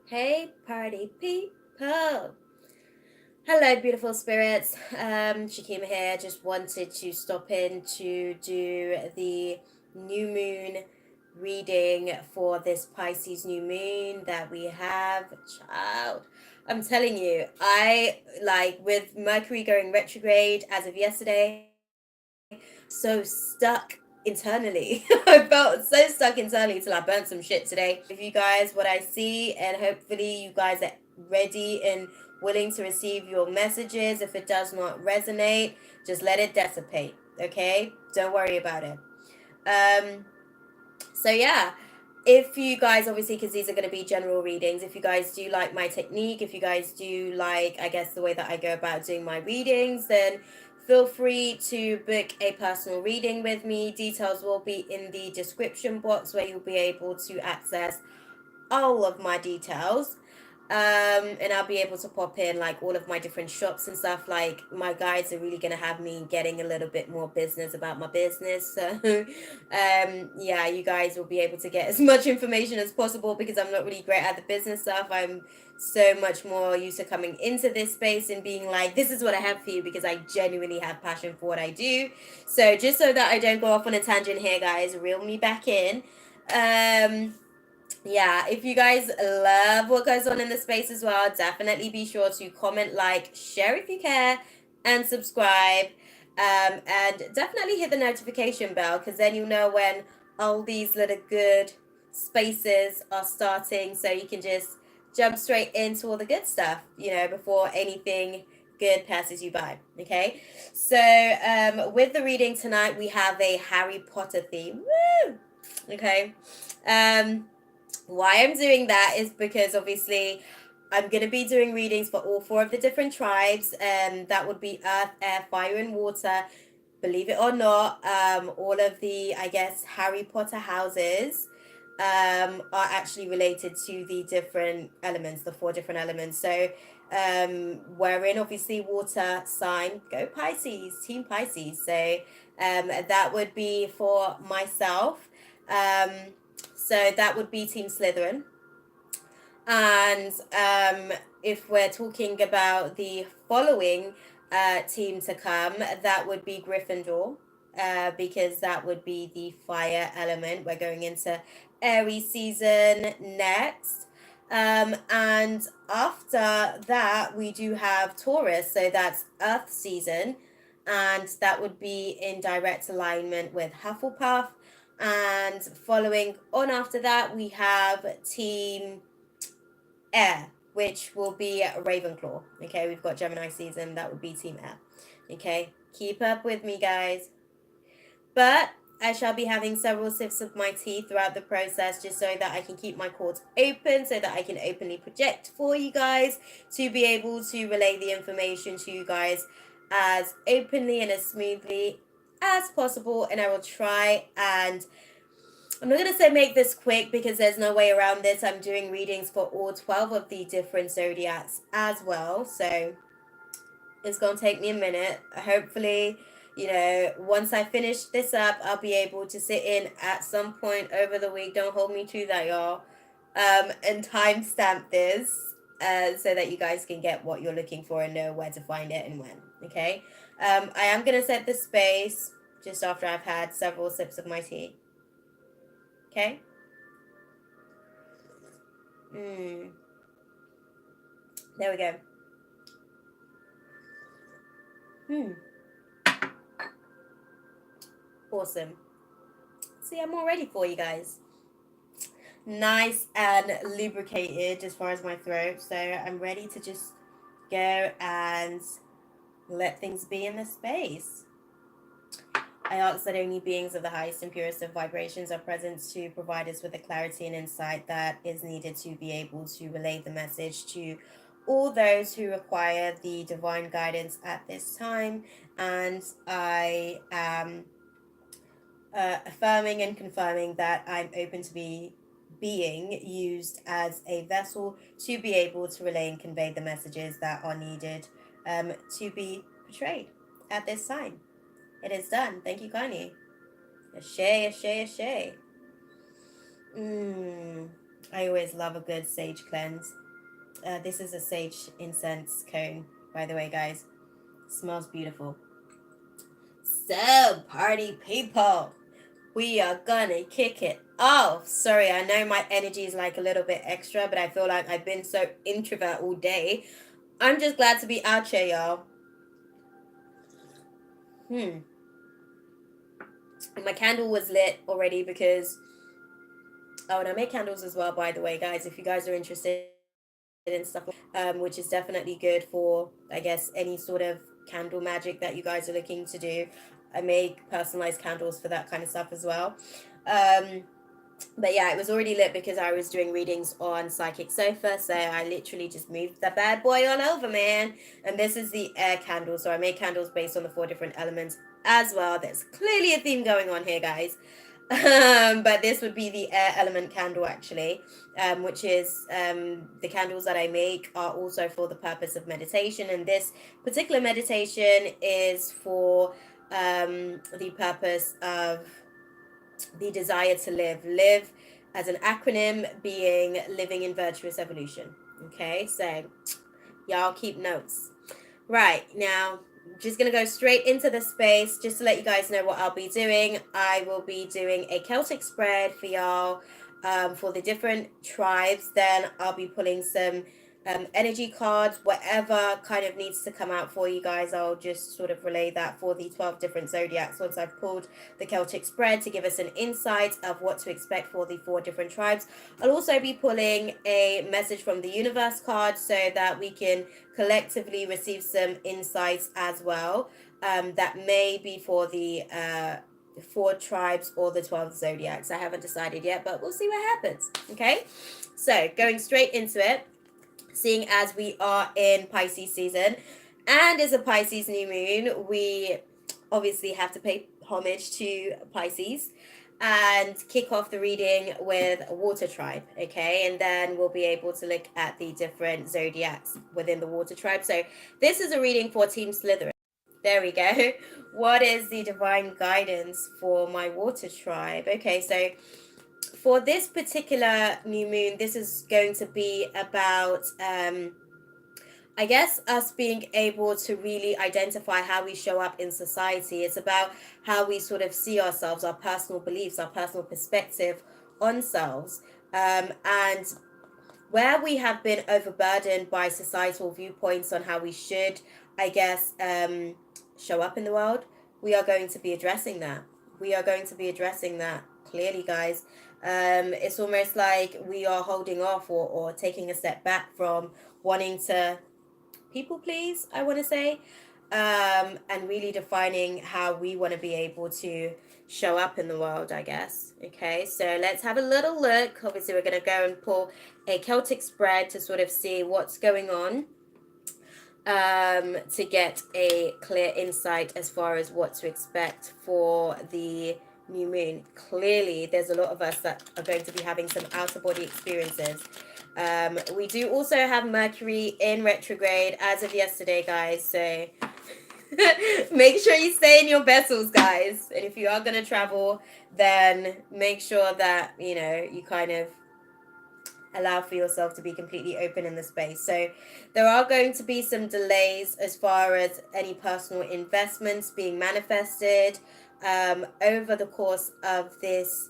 Hey, party people. Hello, beautiful spirits. Shakima here. Just wanted to stop in to do the new moon reading for this Pisces new moon that we have. Child, I'm telling you, I like with Mercury going retrograde as of yesterday, so stuck internally. I felt so stuck internally till I burnt some shit today. If you guys what I see, and hopefully you guys are ready and willing to receive your messages. If it does not resonate, just let it dissipate. Okay? Don't worry about it. Um so yeah, if you guys obviously, because these are going to be general readings, if you guys do like my technique, if you guys do like, I guess, the way that I go about doing my readings, then feel free to book a personal reading with me. Details will be in the description box where you'll be able to access all of my details. And I'll be able to pop in like all of my different shops and stuff. Like my guides are really gonna have me getting a little bit more business about my business. So yeah, you guys will be able to get as much information as possible because I'm not really great at the business stuff. I'm so much more used to coming into this space and being like, this is what I have for you, because I genuinely have passion for what I do. So just so that I don't go off on a tangent here, guys, reel me back in. Yeah, if you guys love what goes on in the space as well, definitely be sure to comment, like, share if you care, and subscribe. And definitely hit the notification bell, because then you know when all these little good spaces are starting, so you can just jump straight into all the good stuff, before anything good passes you by. Okay, so with the reading tonight, we have a Harry Potter theme. Woo! Okay. Why I'm doing that is because obviously I'm going to be doing readings for all four of the different tribes. That would be earth, air, fire, and water. Believe it or not, all of the, I guess, Harry Potter houses are actually related to the different elements, the four different elements. So we're in obviously water sign. Go Pisces, Team Pisces. So that would be for myself. Um, so that would be Team Slytherin. And if we're talking about the following team to come, that would be Gryffindor, because that would be the fire element. We're going into Aries season next. And after that, we do have Taurus, so that's Earth season, and that would be in direct alignment with Hufflepuff. And following on after that, we have Team Air, which will be Ravenclaw. Okay, we've got Gemini season, that would be Team Air. Okay, keep up with me, guys. But I shall be having several sips of my tea throughout the process, just so that I can keep my cords open, so that I can openly project for you guys, to be able to relay the information to you guys as openly and as smoothly as possible. And I will try and, I'm not going to say make this quick, because there's no way around this. I'm doing readings for all 12 of the different zodiacs as well. So it's going to take me a minute. Hopefully, once I finish this up, I'll be able to sit in at some point over the week. Don't hold me to that, y'all. And timestamp this so that you guys can get what you're looking for and know where to find it and when. Okay? I am going to set the space just after I've had several sips of my tea. Okay? There we go. Awesome. See, I'm all ready for you guys. Nice and lubricated as far as my throat. So I'm ready to just go and let things be in the space. I ask that only beings of the highest and purest of vibrations are present to provide us with the clarity and insight that is needed to be able to relay the message to all those who require the divine guidance at this time. And I am affirming and confirming that I'm open to be being used as a vessel to be able to relay and convey the messages that are needed to be portrayed at this time. It is done. Thank you, Kanye. Ashe, ashe, ashe. I I always love a good sage cleanse. This is a sage incense cone, by the way, guys. Smells beautiful. So, party people, we are gonna kick it off. Sorry, I know my energy is like a little bit extra, but I feel like I've been so introvert all day. I'm just glad to be out here, y'all. My candle was lit already because... Oh, and I make candles as well, by the way, guys, if you guys are interested in stuff, which is definitely good for, I guess, any sort of candle magic that you guys are looking to do. I make personalized candles for that kind of stuff as well. But yeah, it was already lit because I was doing readings on Psychic Sofa, so I literally just moved the bad boy on over, man. And this is the air candle, so I make candles based on the 4 different elements as well. There's clearly a theme going on here, guys. But this would be the air element candle, actually, which is the candles that I make are also for the purpose of meditation, and this particular meditation is for the purpose of the desire to live as an acronym being living in virtuous evolution. Okay, so y'all keep notes. Right, now just gonna go straight into the space just to let you guys know what I'll be doing. I will be doing a Celtic spread for y'all for the different tribes. Then I'll be pulling some energy cards, whatever kind of needs to come out for you guys. I'll just sort of relay that for the 12 different zodiacs once I've pulled the Celtic spread to give us an insight of what to expect for the 4 different tribes. I'll also be pulling a message from the universe card so that we can collectively receive some insights as well, that may be for the 4 tribes or the 12 zodiacs. I haven't decided yet, but we'll see what happens. Okay, so going straight into it, seeing as we are in Pisces season and it's a Pisces new moon, we obviously have to pay homage to Pisces and kick off the reading with a water tribe. Okay, and then we'll be able to look at the different zodiacs within the water tribe. So this is a reading for Team Slytherin. There we go. What is the divine guidance for my water tribe? Okay, so for this particular new moon, this is going to be about I guess us being able to really identify how we show up in society. It's about how we sort of see ourselves, our personal beliefs, our personal perspective on selves, and where we have been overburdened by societal viewpoints on how we should, I guess, show up in the world. We are going to be addressing that. We are going to be addressing that clearly, guys. It's almost like we are holding off or taking a step back from wanting to people please, I want to say, and really defining how we want to be able to show up in the world, I guess. Okay, so let's have a little look. Obviously, we're going to go and pull a Celtic spread to sort of see what's going on, to get a clear insight as far as what to expect for the new moon. Clearly, there's a lot of us that are going to be having some out-of-body experiences. We do also have Mercury in retrograde as of yesterday, guys, so make sure you stay in your vessels, guys. And if you are going to travel, then make sure that, you know, you kind of allow for yourself to be completely open in the space. So there are going to be some delays as far as any personal investments being manifested over the course of this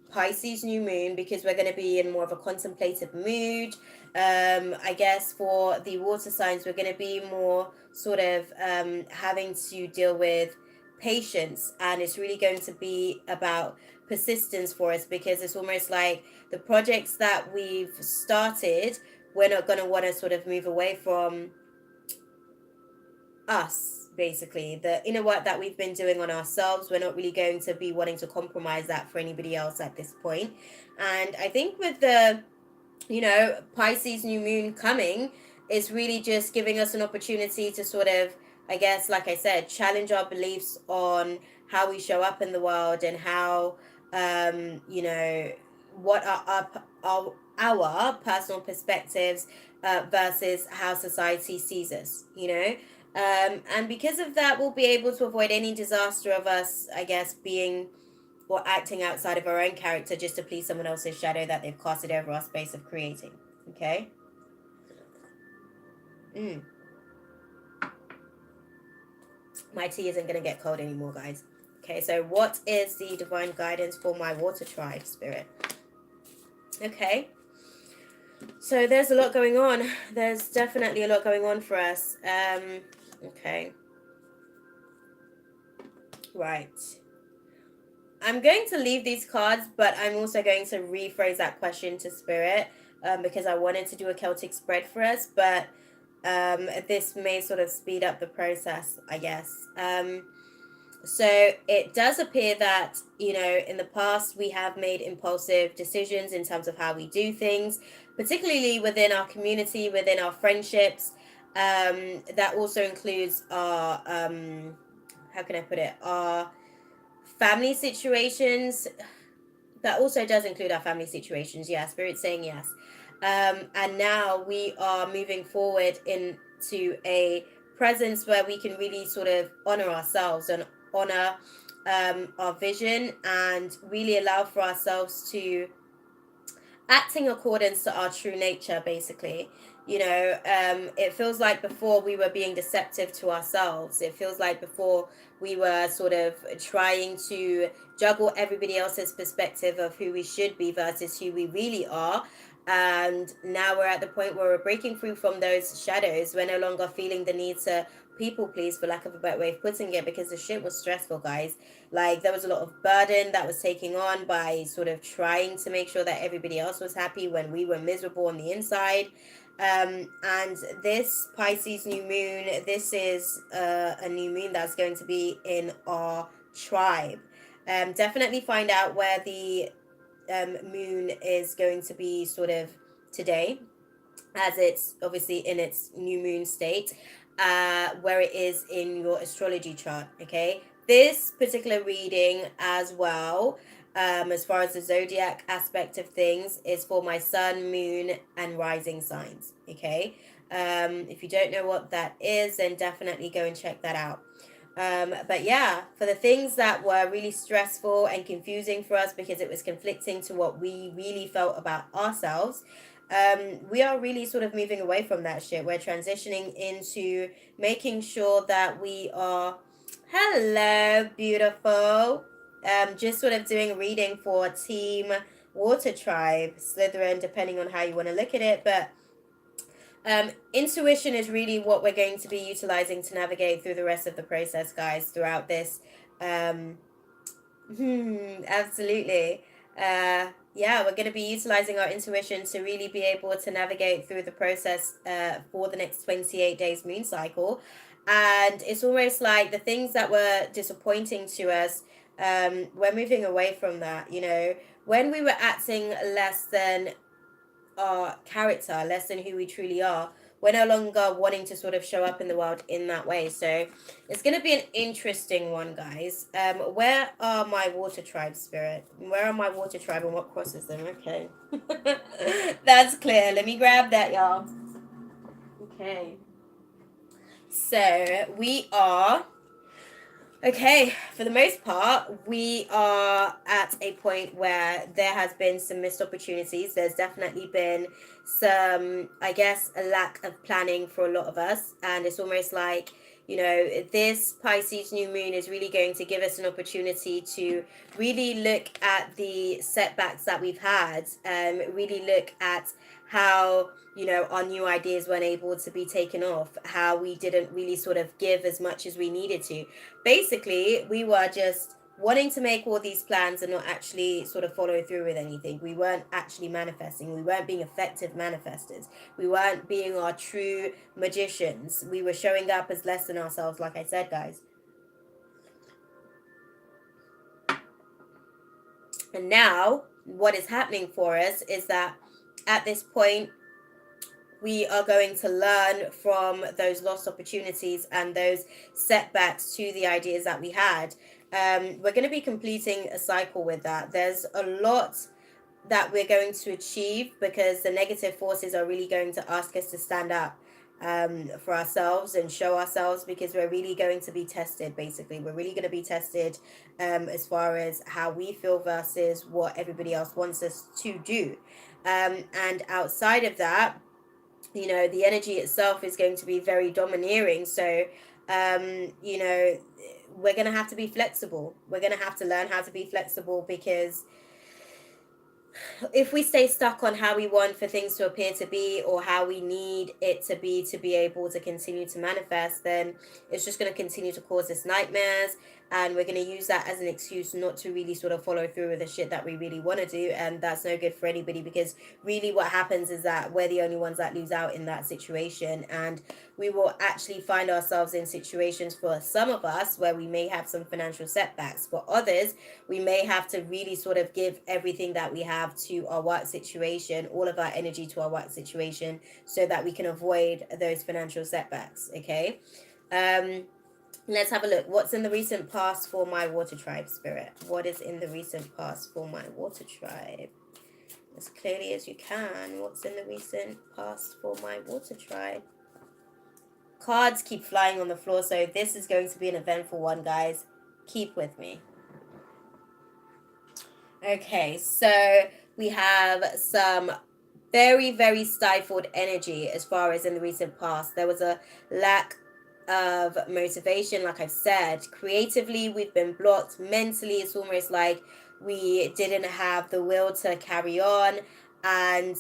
Pisces new moon, because we're going to be in more of a contemplative mood. I guess for the water signs, we're going to be more sort of having to deal with patience, and it's really going to be about persistence for us, because it's almost like the projects that we've started, we're not going to want to sort of move away from us, basically the inner work that we've been doing on ourselves. We're not really going to be wanting to compromise that for anybody else at this point. And I think with the, you know, Pisces new moon coming, it's really just giving us an opportunity to sort of, I guess, like I said, challenge our beliefs on how we show up in the world, and how you know, what are our personal perspectives versus how society sees us, you know. And because of that, we'll be able to avoid any disaster of us, I guess, being or acting outside of our own character just to please someone else's shadow that they've casted over our space of creating. Okay? My tea isn't going to get cold anymore, guys. Okay, so what is the divine guidance for my water tribe, Spirit? Okay. So there's a lot going on. There's definitely a lot going on for us. Okay. Right. I'm going to leave these cards, but I'm also going to rephrase that question to Spirit, because I wanted to do a Celtic spread for us, but this may sort of speed up the process, I guess. So it does appear that, you know, in the past we have made impulsive decisions in terms of how we do things, particularly within our community, within our friendships. That also includes our, how can I put it, our family situations. That also does include our family situations. Yeah, Spirit's saying yes. And now we are moving forward into a presence where we can really sort of honor ourselves and honor our vision and really allow for ourselves to act in accordance to our true nature, basically. You know, it feels like before we were being deceptive to ourselves. It feels like before we were sort of trying to juggle everybody else's perspective of who we should be versus who we really are. And now we're at the point where we're breaking free from those shadows. We're no longer feeling the need to people please, for lack of a better way of putting it, because the shit was stressful, guys. Like, there was a lot of burden that was taken on by sort of trying to make sure that everybody else was happy when we were miserable on the inside. And this Pisces new moon, this is a new moon that's going to be in our tribe. Definitely find out where the moon is going to be sort of today, as it's obviously in its new moon state, where it is in your astrology chart. Okay, this particular reading as well, as far as the zodiac aspect of things, is for my sun, moon, and rising signs. Okay, if you don't know what that is, then definitely go and check that out. But yeah, for the things that were really stressful and confusing for us because it was conflicting to what we really felt about ourselves, we are really sort of moving away from that shit. We're transitioning into making sure that we are, hello, beautiful. Just sort of doing a reading for Team Water Tribe, Slytherin, depending on how you want to look at it. But intuition is really what we're going to be utilizing to navigate through the rest of the process, guys, throughout this. Absolutely. Yeah, we're going to be utilizing our intuition to really be able to navigate through the process for the next 28 days moon cycle. And it's almost like the things that were disappointing to us, we're moving away from that. You know, when we were acting less than our character, less than who we truly are, we're no longer wanting to sort of show up in the world in that way. So it's going to be an interesting one, guys. Where are my water tribe, Spirit? Where are my water tribe and what crosses them? Okay. That's clear. Let me grab that, y'all. Okay. So we are... Okay, for the most part, we are at a point where there has been some missed opportunities. There's definitely been some, I guess, a lack of planning for a lot of us. And it's almost like, you know, this Pisces new moon is really going to give us an opportunity to really look at the setbacks that we've had, really look at how, you know, our new ideas weren't able to be taken off, how we didn't really sort of give as much as we needed to. Basically, we were just wanting to make all these plans and not actually sort of follow through with anything. We weren't actually manifesting. We weren't being effective manifestors. We weren't being our true magicians. We were showing up as less than ourselves, like I said, guys. And now, what is happening for us is that at this point, we are going to learn from those lost opportunities and those setbacks to the ideas that we had. We're going to be completing a cycle with that. There's a lot that we're going to achieve because the negative forces are really going to ask us to stand up. for ourselves and show ourselves, because we're really going to be tested. Basically, we're really going to be tested as far as how we feel versus what everybody else wants us to do. And outside of that, you know, the energy itself is going to be very domineering. So you know, we're going to have to be flexible. We're going to have to learn how to be flexible, because if we stay stuck on how we want for things to appear to be, or how we need it to be able to continue to manifest, then it's just going to continue to cause us nightmares, and we're going to use that as an excuse not to really sort of follow through with the shit that we really want to do. And that's no good for anybody, because really what happens is that we're the only ones that lose out in that situation. And we will actually find ourselves in situations, for some of us, where we may have some financial setbacks. For others, we may have to really sort of give everything that we have to our work situation, all of our energy to our work situation, so that we can avoid those financial setbacks. Okay. Let's have a look. What's in the recent past for my water tribe, Spirit? What is in the recent past for my water tribe? As clearly as you can. What's in the recent past for my water tribe? Cards keep flying on the floor, so this is going to be an eventful one, guys. Keep with me. Okay, so we have some very, very stifled energy as far as in the recent past. There was a lack of motivation, like I've said. Creatively, we've been blocked. Mentally, it's almost like we didn't have the will to carry on. And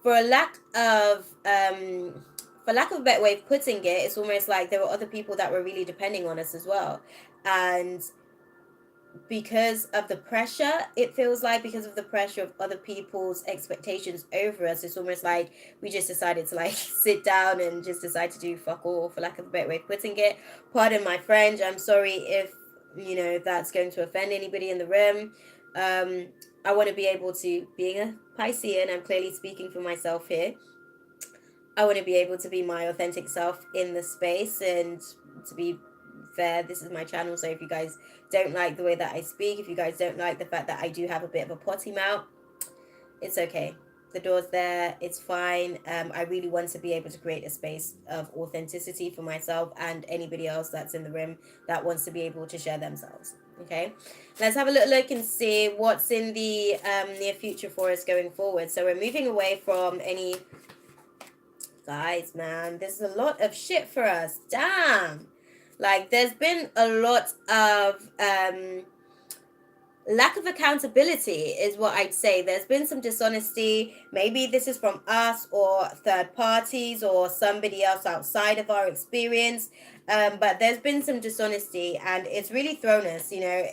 for a lack of a better way of putting it, it's almost like there were other people that were really depending on us as well. And because of the pressure, it feels like, because of the pressure of other people's expectations over us, it's almost like we just decided to like sit down and just decide to do fuck all, for lack of a better way of putting it. Pardon my French. I'm sorry if, you know, that's going to offend anybody in the room. I want to be able to, being a Pisces, I'm clearly speaking for myself here, I want to be able to be my authentic self in the space. And to be fair, this is my channel, so if you guys don't like the way that I speak, if you guys don't like the fact that I do have a bit of a potty mouth, it's okay. The door's there, it's fine. I really want to be able to create a space of authenticity for myself and anybody else that's in the room that wants to be able to share themselves. Okay, let's have a little look and see what's in the near future for us going forward. So we're moving away from any... Guys, man, there's a lot of shit for us. Damn. Like, there's been a lot of lack of accountability is what I'd say. There's been some dishonesty. Maybe this is from us or third parties or somebody else outside of our experience. But there's been some dishonesty, and it's really thrown us, you know.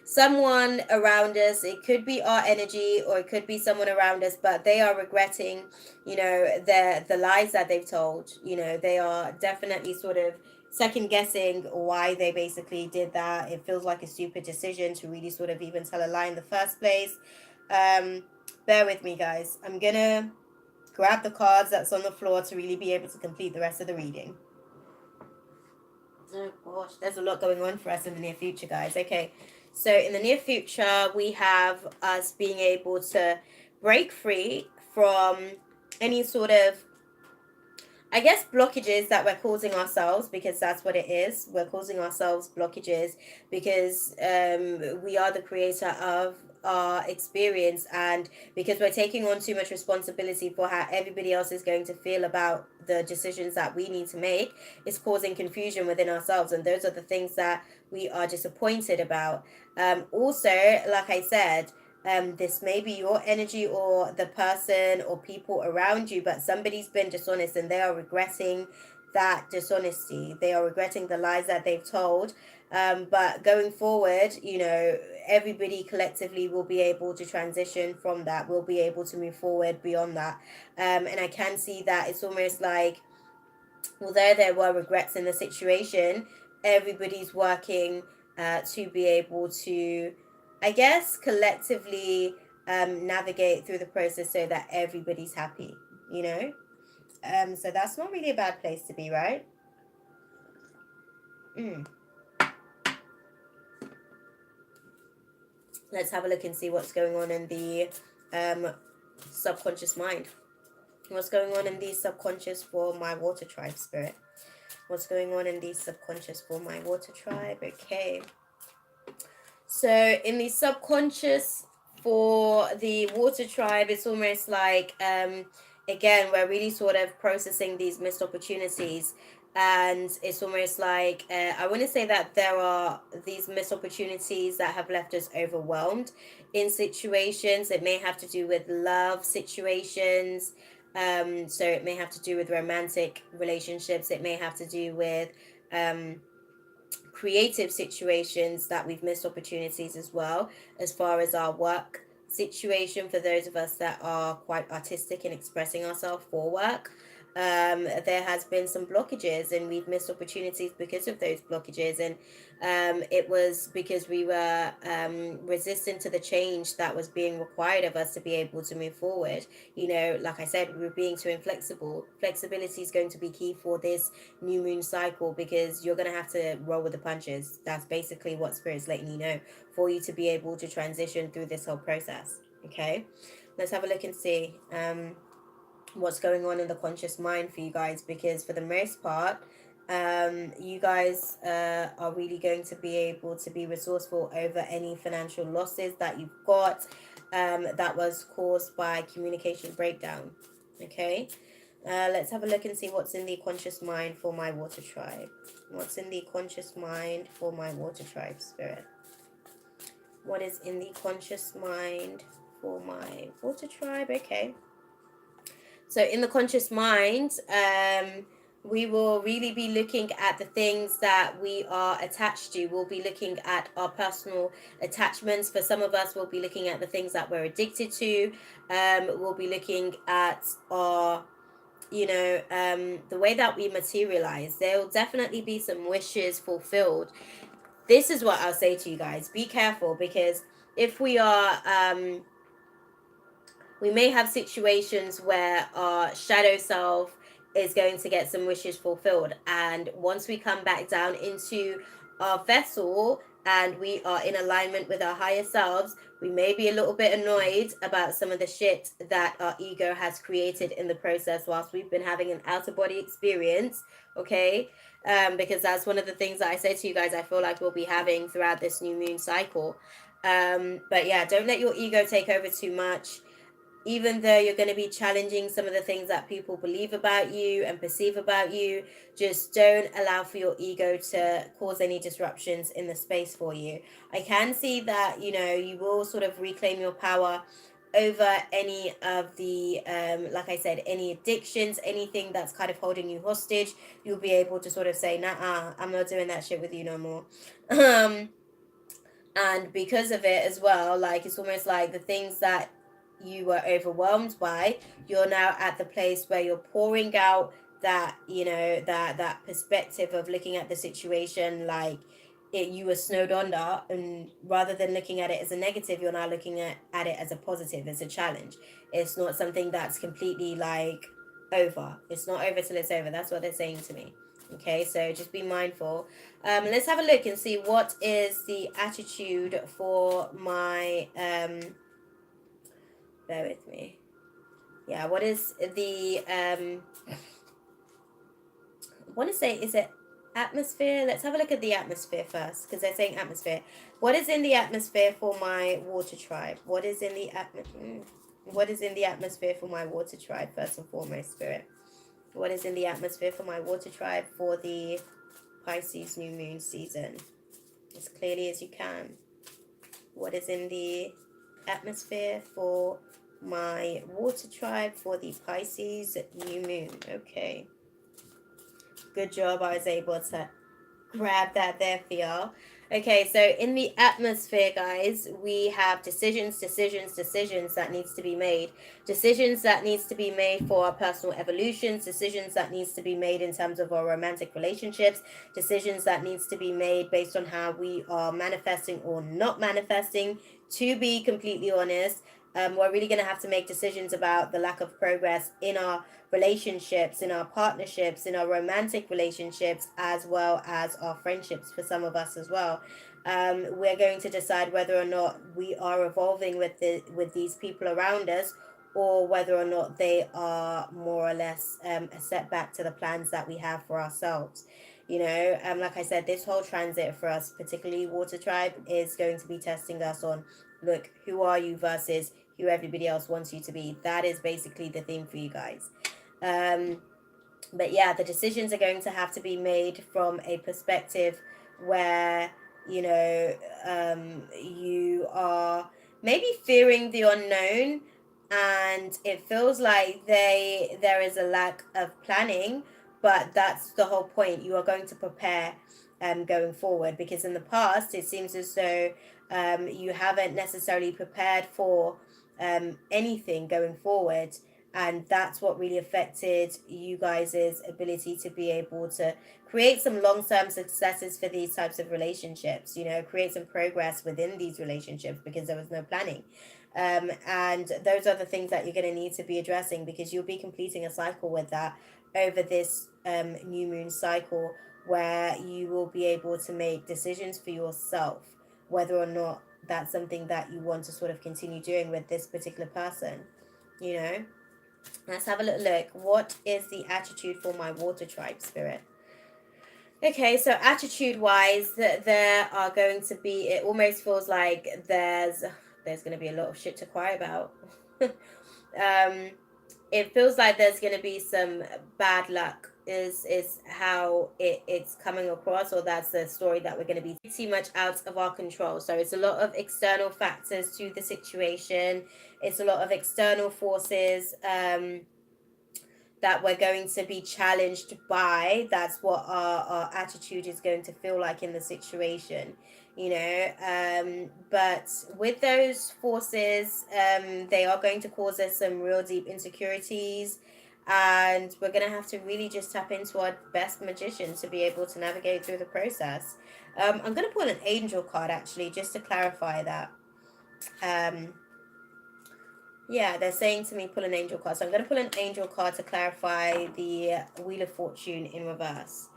Someone around us, it could be our energy or it could be someone around us, but they are regretting, you know, the lies that they've told. You know, they are definitely sort of second guessing why they basically did that. It feels like a stupid decision to really sort of even tell a lie in the first place. Bear with me, guys. I'm gonna grab the cards that's on the floor to really be able to complete the rest of the reading. Oh gosh, there's a lot going on for us in the near future, guys. Okay, so in the near future, we have us being able to break free from any sort of, I guess, blockages that we're causing ourselves, because that's what it is. We're causing ourselves blockages because we are the creator of our experience, and because we're taking on too much responsibility for how everybody else is going to feel about the decisions that we need to make, it's causing confusion within ourselves, and those are the things that we are disappointed about. Also, like I said, this may be your energy or the person or people around you, but somebody's been dishonest and they are regretting that dishonesty. They are regretting the lies that they've told. But going forward, you know, everybody collectively will be able to transition from that. We'll be able to move forward beyond that. And I can see that it's almost like, although there were regrets in the situation, everybody's working to be able to, I guess, collectively navigate through the process so that everybody's happy, you know? So that's not really a bad place to be, right? Let's have a look and see what's going on in the subconscious mind. What's going on in the subconscious for my water tribe, spirit? What's going on in the subconscious for my water tribe? Okay. So in the subconscious for the water tribe, it's almost like again, we're really sort of processing these missed opportunities, and it's almost like I want to say that there are these missed opportunities that have left us overwhelmed in situations. It may have to do with love situations. So it may have to do with romantic relationships. It may have to do with creative situations that we've missed opportunities as well, as far as our work situation for those of us that are quite artistic in expressing ourselves for work. There has been some blockages and we've missed opportunities because of those blockages, and it was because we were resistant to the change that was being required of us to be able to move forward. You know, like I said, we were being too inflexible. Flexibility is going to be key for this new moon cycle, because you're going to have to roll with the punches. That's basically what spirit's letting you know, for you to be able to transition through this whole process. Okay, let's have a look and see what's going on in the conscious mind for you guys, because for the most part you guys are really going to be able to be resourceful over any financial losses that you've got that was caused by communication breakdown. Okay, let's have a look and see what's in the conscious mind for my water tribe. What's in the conscious mind for my water tribe, spirit? What is in the conscious mind for my water tribe? Okay. So in the conscious mind, we will really be looking at the things that we are attached to. We'll be looking at our personal attachments. For some of us, we'll be looking at the things that we're addicted to. We'll be looking at our the way that we materialize. There will definitely be some wishes fulfilled. This is what I'll say to you guys: be careful, because if we are we may have situations where our shadow self is going to get some wishes fulfilled, and once we come back down into our vessel and we are in alignment with our higher selves, we may be a little bit annoyed about some of the shit that our ego has created in the process whilst we've been having an outer body experience. Okay, because that's one of the things that I said to you guys, I feel like we'll be having throughout this new moon cycle. But yeah, don't let your ego take over too much. Even though you're going to be challenging some of the things that people believe about you and perceive about you, just don't allow for your ego to cause any disruptions in the space for you. I can see that, you will sort of reclaim your power over any of the like I said, any addictions, anything that's kind of holding you hostage. You'll be able to sort of say, nah, I'm not doing that shit with you no more. And because of it as well, like, it's almost like the things that you were overwhelmed by, you're now at the place where you're pouring out that, that perspective of looking at the situation like you were snowed under, and rather than looking at it as a negative, you're now looking at it as a positive, as a challenge. It's not something that's completely like over. It's not over till it's over. That's what they're saying to me. Okay, so just be mindful. Let's have a look and see what is the attitude for my bear with me. Yeah, what is the I want to say, is it atmosphere? Let's have a look at the atmosphere first, because they're saying atmosphere. What is in the atmosphere for my water tribe? What is in the atmosphere for my water tribe, first and foremost, spirit? What is in the atmosphere for my water tribe for the Pisces new moon season? As clearly as you can. What is in the atmosphere for my water tribe for the Pisces new moon? Okay. Good job. I was able to grab that there for y'all. Okay, so in the atmosphere, guys, we have decisions that needs to be made. Decisions that needs to be made for our personal evolutions, decisions that needs to be made in terms of our romantic relationships, decisions that needs to be made based on how we are manifesting or not manifesting. To be completely honest, we're really going to have to make decisions about the lack of progress in our relationships, in our partnerships, in our romantic relationships, as well as our friendships for some of us as well. We're going to decide whether or not we are evolving with these people around us, or whether or not they are more or less a setback to the plans that we have for ourselves. You know, like I said, this whole transit for us, particularly Water Tribe, is going to be testing us on, look, who are you versus who everybody else wants you to be. That is basically the theme for you guys. But yeah, the decisions are going to have to be made from a perspective where, you know, you are maybe fearing the unknown, and it feels like there is a lack of planning, but that's the whole point. You are going to prepare going forward, because in the past it seems as though you haven't necessarily prepared for anything going forward, and that's what really affected you guys' ability to be able to create some long-term successes for these types of relationships, you know, create some progress within these relationships, because there was no planning. And those are the things that you're going to need to be addressing, because you'll be completing a cycle with that over this new moon cycle, where you will be able to make decisions for yourself, whether or not that's something that you want to sort of continue doing with this particular person, you know. Let's have a little look. What is the attitude for my Water Tribe spirit? Okay, so attitude wise, there are going to be, it almost feels like there's going to be a lot of shit to cry about. It feels like there's going to be some bad luck is how it's coming across, or that's the story that we're going to be pretty much out of our control. So it's a lot of external factors to the situation. It's a lot of external forces that we're going to be challenged by. That's what our attitude is going to feel like in the situation, you know. But with those forces, they are going to cause us some real deep insecurities, and we're going to have to really just tap into our best magician to be able to navigate through the process. I'm going to pull an angel card actually, just to clarify that. Yeah, they're saying to me pull an angel card. So I'm going to pull an angel card to clarify the Wheel of Fortune in reverse.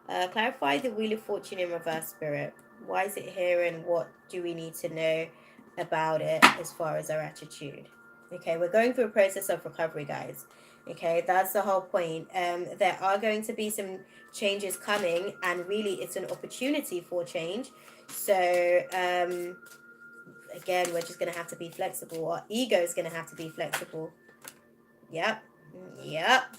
Clarify the Wheel of Fortune in reverse, Spirit. Why is it here, and what do we need to know about it as far as our attitude? Okay, we're going through a process of recovery, guys. Okay, that's the whole point. There are going to be some changes coming, and really it's an opportunity for change. So, again, we're just going to have to be flexible. Our ego is going to have to be flexible. Yep,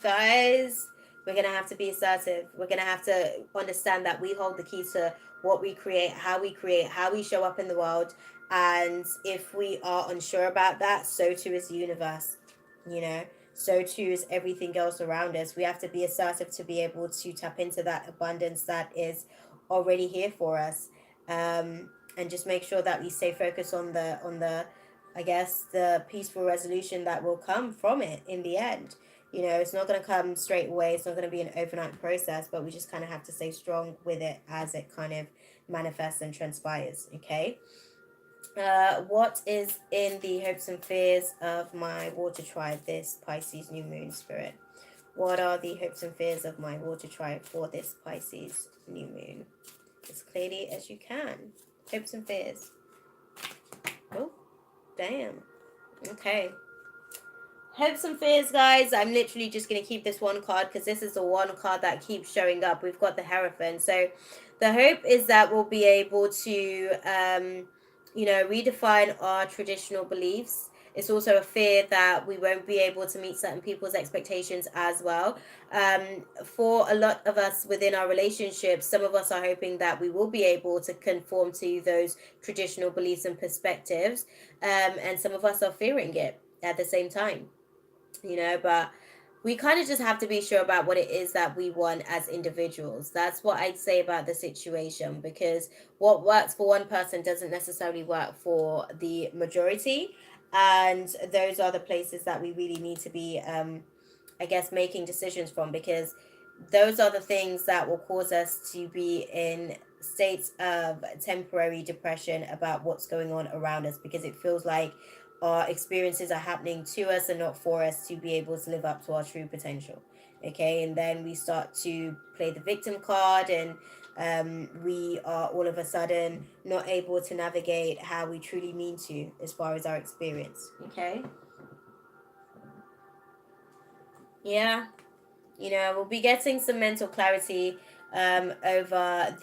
guys. We're going to have to be assertive. We're going to have to understand that we hold the key to what we create, how we show up in the world. And if we are unsure about that, so too is the universe, you know. So too is everything else around us. We have to be assertive to be able to tap into that abundance that is already here for us. And just make sure that we stay focused on the I guess the peaceful resolution that will come from it in the end. You know, it's not going to come straight away. It's not going to be an overnight process, but we just kind of have to stay strong with it as it kind of manifests and transpires. Okay. What is in the hopes and fears of my Water Tribe this Pisces new moon, Spirit? What are the hopes and fears of my Water Tribe for this Pisces new moon? As clearly as you can. Hopes and fears. Oh, damn. Okay. Hopes and fears, guys. I'm literally just going to keep this one card, because this is the one card that keeps showing up. We've got the Hierophant. So the hope is that we'll be able to, you know, redefine our traditional beliefs. It's also a fear that we won't be able to meet certain people's expectations as well. For a lot of us within our relationships, some of us are hoping that we will be able to conform to those traditional beliefs and perspectives. And some of us are fearing it at the same time, you know. But we kind of just have to be sure about what it is that we want as individuals. That's what I'd say about the situation, because what works for one person doesn't necessarily work for the majority. And those are the places that we really need to be, I guess, making decisions from, because those are the things that will cause us to be in states of temporary depression about what's going on around us, because it feels like our experiences are happening to us and not for us to be able to live up to our true potential. Okay, and then we start to play the victim card, and we are all of a sudden not able to navigate how we truly mean to as far as our experience. Okay. Yeah, we'll be getting some mental clarity over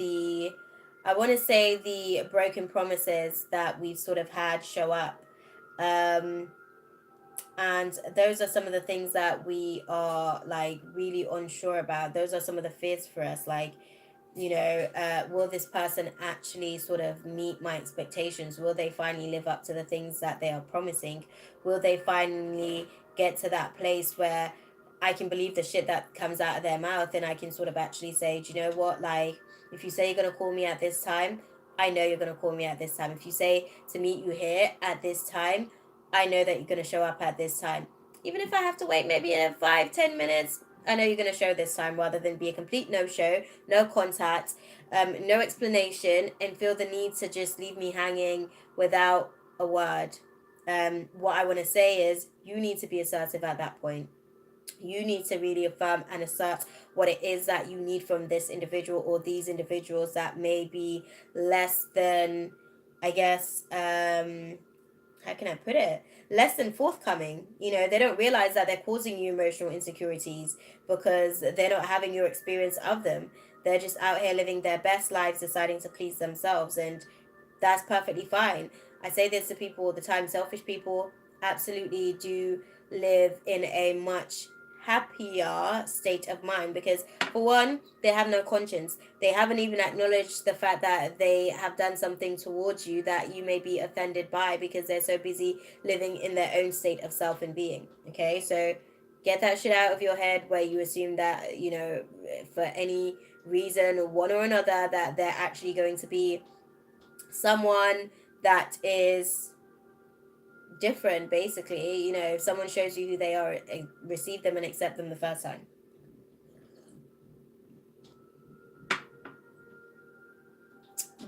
I want to say, the broken promises that we've sort of had show up. Um, and those are some of the things that we are like really unsure about. Those are some of the fears for us, like, will this person actually sort of meet my expectations? Will they finally live up to the things that they are promising? Will they finally get to that place where I can believe the shit that comes out of their mouth, and I can sort of actually say, do you know what, like, if you say you're going to call me at this time, I know you're going to call me at this time. If you say to meet you here at this time, I know that you're going to show up at this time. Even if I have to wait maybe 5-10 minutes, I know you're going to show this time, rather than be a complete no-show, no contact, no explanation, and feel the need to just leave me hanging without a word. What I want to say is, you need to be assertive at that point. You need to really affirm and assert what it is that you need from this individual or these individuals that may be less than, I guess, how can I put it? Less than forthcoming. They don't realize that they're causing you emotional insecurities because they're not having your experience of them. They're just out here living their best lives, deciding to please themselves, and that's perfectly fine. I say this to people all the time. Selfish people absolutely do live in a much happier state of mind, because, for one, they have no conscience. They haven't even acknowledged the fact that they have done something towards you that you may be offended by, because they're so busy living in their own state of self and being. Okay, so get that shit out of your head, where you assume that, for any reason, one or another, that they're actually going to be someone that is different. Basically, if someone shows you who they are, receive them and accept them the first time.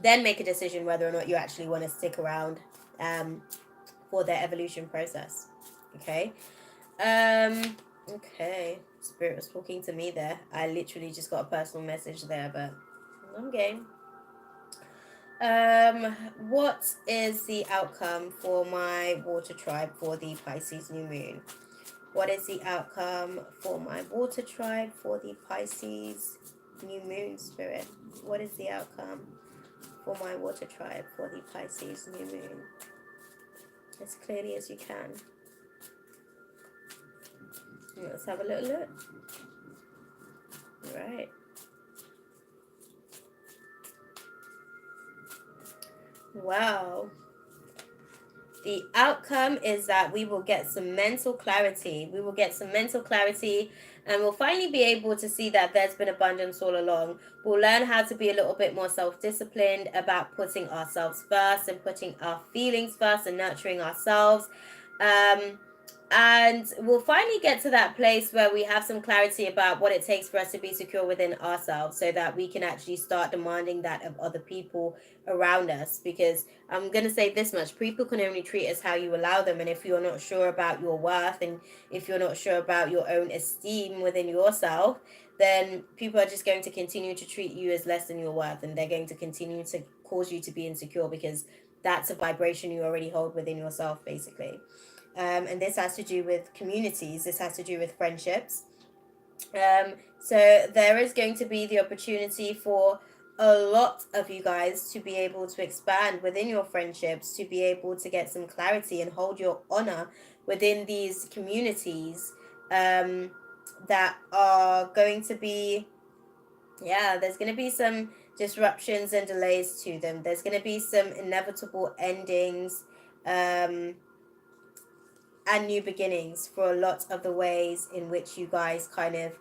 Then make a decision whether or not you actually want to stick around for their evolution process. Okay. Okay, Spirit was talking to me there. I literally just got a personal message there, but I'm game. What is the outcome for my water tribe for the Pisces new moon? What is the outcome for my water tribe for the Pisces new moon, Spirit? What is the outcome for my water tribe for the Pisces new moon? As clearly as you can. Let's have a little look. Right. Wow. The outcome is that we will get some mental clarity. We will get some mental clarity, and we'll finally be able to see that there's been abundance all along. We'll learn how to be a little bit more self-disciplined about putting ourselves first and putting our feelings first and nurturing ourselves. And we'll finally get to that place where we have some clarity about what it takes for us to be secure within ourselves, so that we can actually start demanding that of other people around us. Because I'm going to say this much: people can only treat us how you allow them. And if you're not sure about your worth, and if you're not sure about your own esteem within yourself, then people are just going to continue to treat you as less than your worth, and they're going to continue to cause you to be insecure, because that's a vibration you already hold within yourself, basically. And this has to do with communities. This has to do with friendships. So there is going to be the opportunity for a lot of you guys to be able to expand within your friendships, to be able to get some clarity and hold your honor within these communities, that are going to be, there's going to be some disruptions and delays to them. There's going to be some inevitable endings, and new beginnings for a lot of the ways in which you guys kind of,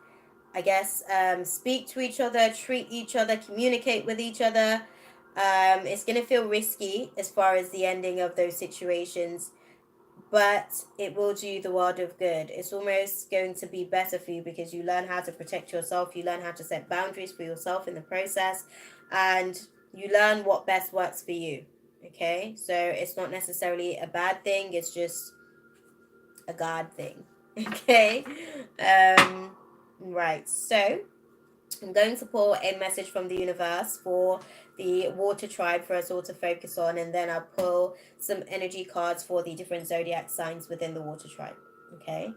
I guess, speak to each other, treat each other, communicate with each other. It's going to feel risky as far as the ending of those situations, but it will do you the world of good. It's almost going to be better for you, because you learn how to protect yourself, you learn how to set boundaries for yourself in the process, and you learn what best works for you. Okay, so it's not necessarily a bad thing, it's just a God thing. Okay. Right. So I'm going to pull a message from the universe for the water tribe for us all to focus on, and then I'll pull some energy cards for the different zodiac signs within the water tribe. Okay.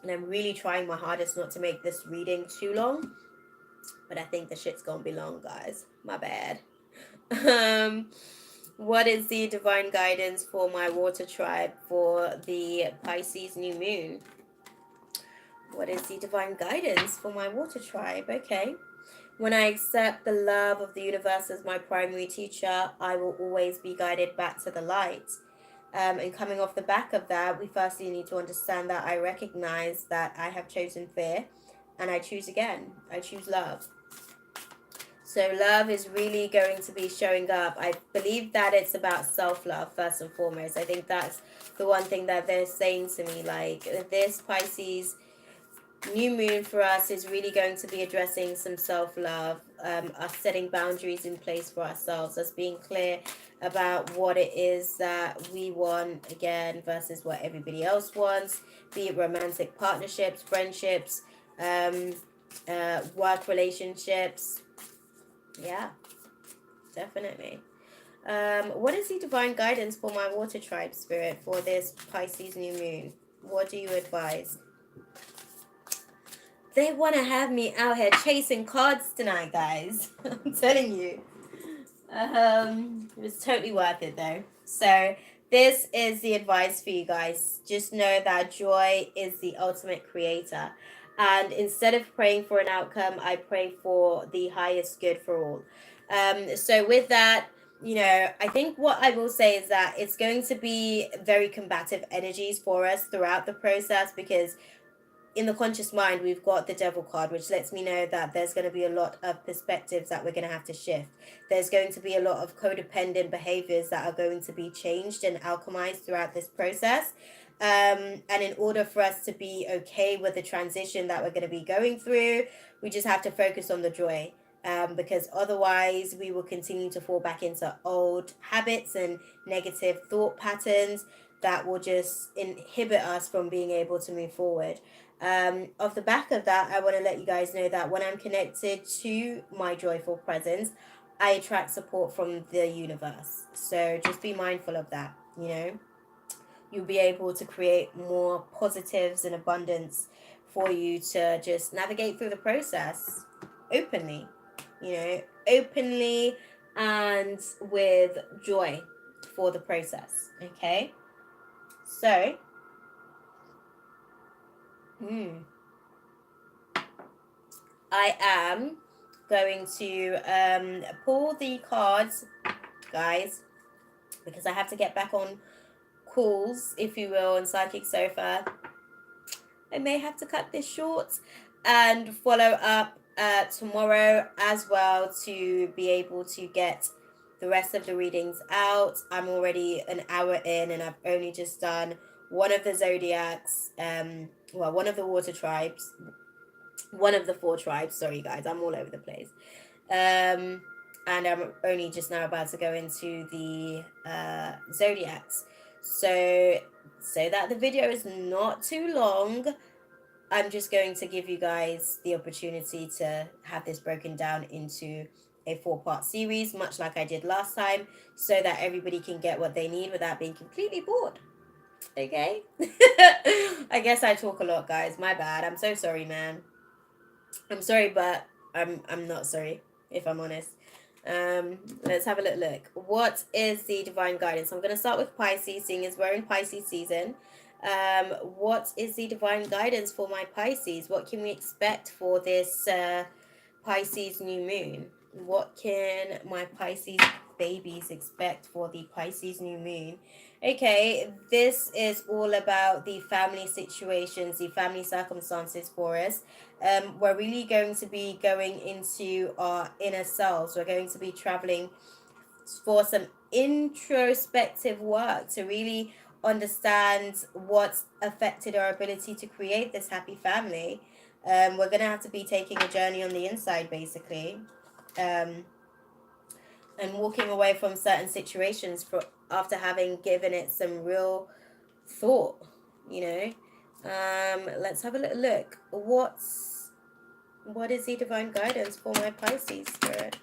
And I'm really trying my hardest not to make this reading too long. But I think the shit's gonna be long, guys. My bad. What is the divine guidance for my water tribe for the Pisces new moon? What is the divine guidance for my water tribe? Okay. When I accept the love of the universe as my primary teacher, I will always be guided back to the light. And coming off the back of that, we firstly need to understand that I recognize that I have chosen fear and I choose again. I choose love. So love is really going to be showing up. I believe that it's about self-love first and foremost. I think that's the one thing that they're saying to me. Like, this Pisces new moon for us is really going to be addressing some self-love, us setting boundaries in place for ourselves, us being clear about what it is that we want, again, versus what everybody else wants, be it romantic partnerships, friendships, work relationships. Yeah, definitely. What is the divine guidance for my water tribe spirit for this Pisces new moon? What do you advise? They want to have me out here chasing cards tonight, guys. I'm telling you. It was totally worth it though. So this is the advice for you guys. Just know that joy is the ultimate creator. And instead of praying for an outcome, I pray for the highest good for all. So with that, you know, I think what I will say is that it's going to be very combative energies for us throughout the process, because in the conscious mind, we've got the devil card, which lets me know that there's going to be a lot of perspectives that we're going to have to shift. There's going to be a lot of codependent behaviors that are going to be changed and alchemized throughout this process. And in order for us to be okay with the transition that we're going to be going through, we just have to focus on the joy. Because otherwise we will continue to fall back into old habits and negative thought patterns that will just inhibit us from being able to move forward. Off the back of that, I want to let you guys know that when I'm connected to my joyful presence, I attract support from the universe. So just be mindful of that, you know. You'll be able to create more positives and abundance for you to just navigate through the process openly, you know, openly and with joy for the process, okay? So, I am going to pull the cards, guys, because I have to get back on calls, if you will, on Psychic Sofa. I may have to cut this short and follow up tomorrow as well to be able to get the rest of the readings out. I'm already an hour in and I've only just done one of the Zodiacs, one of the water tribes, one of the 4 tribes. Sorry, guys, I'm all over the place. And I'm only just now about to go into the Zodiacs. So that the video is not too long, I'm just going to give you guys the opportunity to have this broken down into a 4-part series, much like I did last time, so that everybody can get what they need without being completely bored. Okay? I guess I talk a lot, guys. My bad. I'm so sorry, man. I'm sorry, but I'm not sorry, if I'm honest. Let's have a little look. What is the divine guidance? I'm going to start with Pisces, seeing as we're in Pisces season. What is the divine guidance for my Pisces? What can we expect for this Pisces new moon? What can my Pisces babies expect for the Pisces new moon? Okay, this is all about the family situations, the family circumstances for us. We're really going to be going into our inner selves. We're going to be traveling for some introspective work to really understand what's affected our ability to create this happy family. We're going to have to be taking a journey on the inside, basically, and walking away from certain situations after having given it some real thought, you know. Let's have a little look. What is the divine guidance for my Pisces spirit?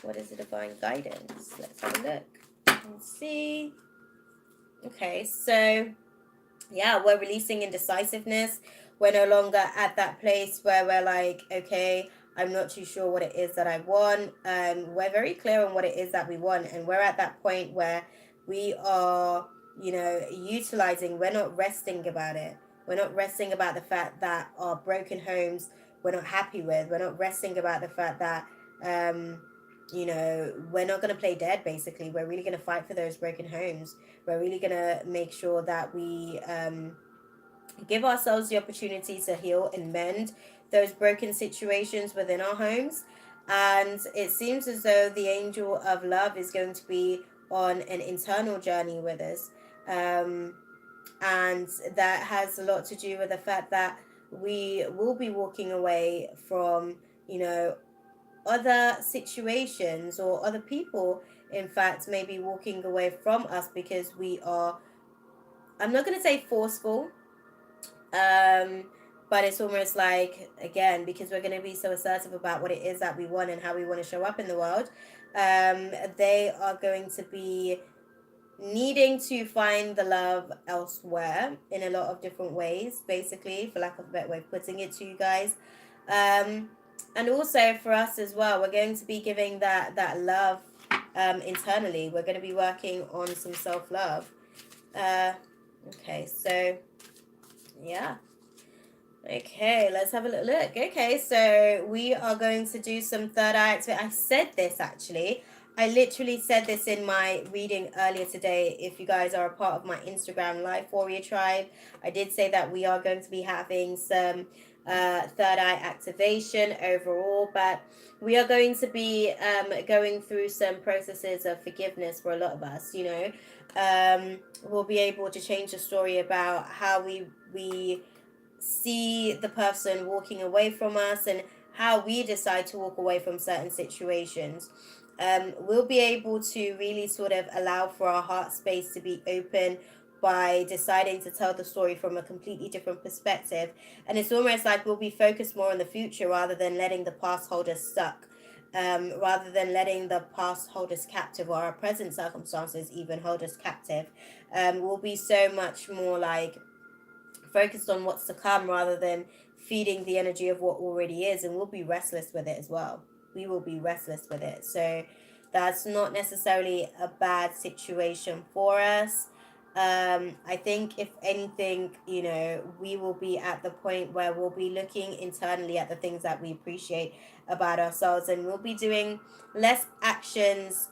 What is the divine guidance? Let's have a look and see. Okay, so yeah, we're releasing indecisiveness. We're no longer at that place where we're like, okay, I'm not too sure what it is that I want. We're very clear on what it is that we want, and we're at that point where we are, utilizing. We're not resting about it. We're not resting about the fact that our broken homes we're not happy with. We're not resting about the fact that we're not going to play dead. Basically, we're really going to fight for those broken homes. We're really going to make sure that we give ourselves the opportunity to heal and mend those broken situations within our homes. And it seems as though the angel of love is going to be on an internal journey with us. And that has a lot to do with the fact that we will be walking away from, other situations, or other people, in fact, maybe walking away from us because we are, I'm not going to say forceful, um, but it's almost like, again, because we're going to be so assertive about what it is that we want and how we want to show up in the world, they are going to be needing to find the love elsewhere in a lot of different ways, basically, for lack of a better way of putting it to you guys. And also for us as well, we're going to be giving that love internally. We're going to be working on some self-love. Okay, so yeah. Okay, let's have a little look. Okay, so we are going to do some third eye activity. I said this actually. I literally said this in my reading earlier today. If you guys are a part of my Instagram L.I.F.E Warrior tribe, I did say that we are going to be having some third eye activation overall, but we are going to be going through some processes of forgiveness for a lot of us. We'll be able to change the story about how we see the person walking away from us and how we decide to walk away from certain situations. We'll be able to really sort of allow for our heart space to be open by deciding to tell the story from a completely different perspective. And it's almost like we'll be focused more on the future rather than letting the past hold us stuck. Rather than letting the past hold us captive, or our present circumstances even hold us captive. We'll be so much more like focused on what's to come rather than feeding the energy of what already is, and we'll be restless with it as well. We will be restless with it. So that's not necessarily a bad situation for us. I think if anything, we will be at the point where we'll be looking internally at the things that we appreciate about ourselves, and we'll be doing less actions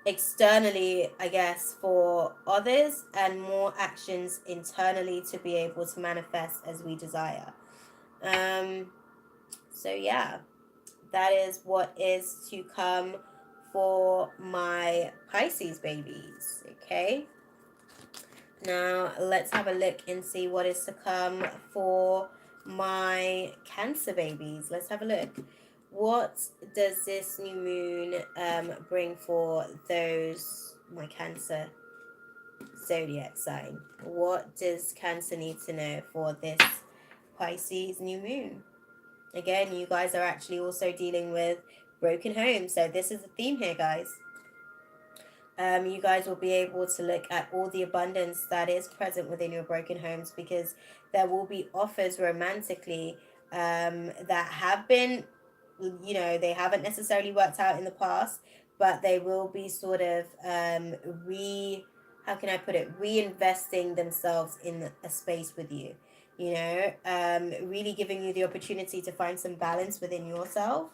externally, I guess, for others, and more actions internally to be able to manifest as we desire. So yeah, that is what is to come for my Pisces babies. Okay, now let's have a look and see what is to come for my Cancer babies. Let's have a look. What does this new moon bring for those, my Cancer zodiac sign? What does Cancer need to know for this Pisces new moon? Again, you guys are actually also dealing with broken homes, so this is the theme here, guys. You guys will be able to look at all the abundance that is present within your broken homes, because there will be offers romantically that have been, they haven't necessarily worked out in the past, but they will be sort of how can I put it, reinvesting themselves in a space with you, really giving you the opportunity to find some balance within yourself,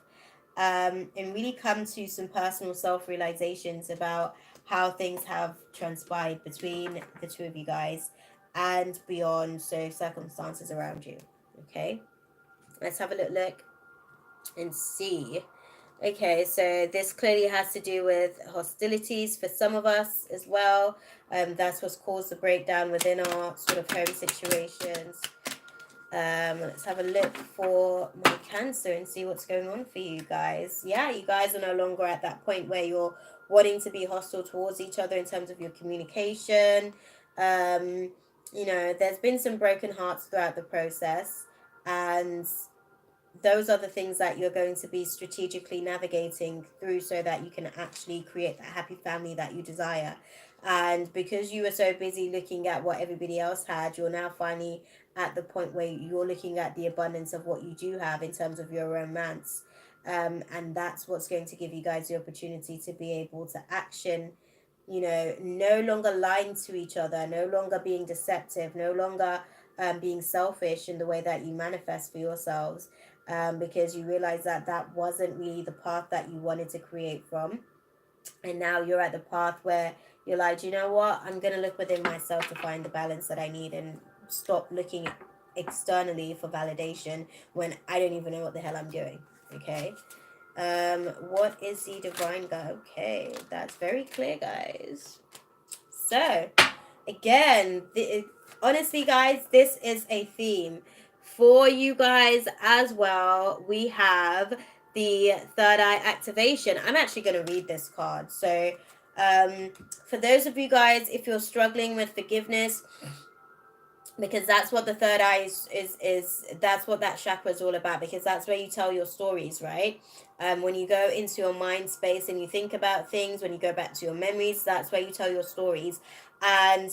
and really come to some personal self-realizations about how things have transpired between the two of you guys and beyond, so circumstances around you. Okay, let's have a little look and see. Okay, so this clearly has to do with hostilities for some of us as well. That's what's caused the breakdown within our sort of home situations. Let's have a look for my Cancer and see what's going on for you guys. Yeah, you guys are no longer at that point where you're wanting to be hostile towards each other in terms of your communication. There's been some broken hearts throughout the process, and those are the things that you're going to be strategically navigating through so that you can actually create that happy family that you desire. And because you were so busy looking at what everybody else had, you're now finally at the point where you're looking at the abundance of what you do have in terms of your romance. And that's what's going to give you guys the opportunity to be able to action, you know, no longer lying to each other, no longer being deceptive, no longer being selfish in the way that you manifest for yourselves, because you realize that that wasn't really the path that you wanted to create from. And now you're at the path where you're like, you know what, I'm going to look within myself to find the balance that I need and stop looking externally for validation when I don't even know what the hell I'm doing. Okay. What is the divine guide? Okay, that's very clear, guys. So again, honestly, guys, this is a theme for you guys as well. We have the third eye activation. I'm actually going to read this card. So for those of you guys, if you're struggling with forgiveness, because that's what the third eye is that's what that chakra is all about, because that's where you tell your stories, right? When you go into your mind space and you think about things, when you go back to your memories, that's where you tell your stories. And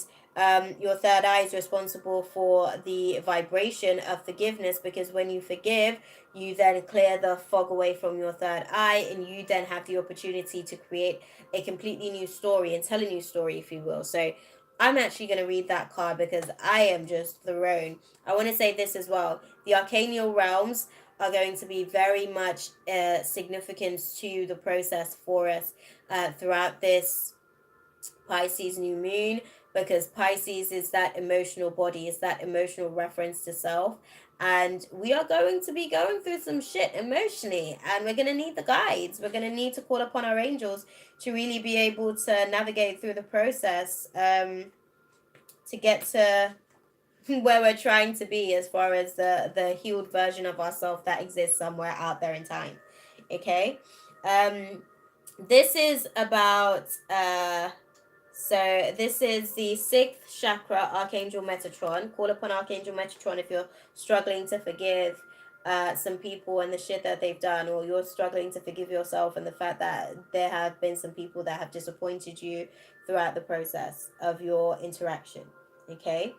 your third eye is responsible for the vibration of forgiveness, because when you forgive, you then clear the fog away from your third eye, and you then have the opportunity to create a completely new story and tell a new story, if you will. So I'm actually going to read that card because I am just thrown. I want to say this as well. The arcanial realms are going to be very much significant to the process for us throughout this Pisces new moon, because Pisces is that emotional body, is that emotional reference to self. And we are going to be going through some shit emotionally, and we're going to need the guides. We're going to need to call upon our angels to really be able to navigate through the process, to get to where we're trying to be, as far as the healed version of ourselves that exists somewhere out there in time. Okay. This is about so this is the sixth chakra, Archangel Metatron. Call upon Archangel Metatron if you're struggling to forgive some people and the shit that they've done, or you're struggling to forgive yourself and the fact that there have been some people that have disappointed you throughout the process of your interaction. Okay.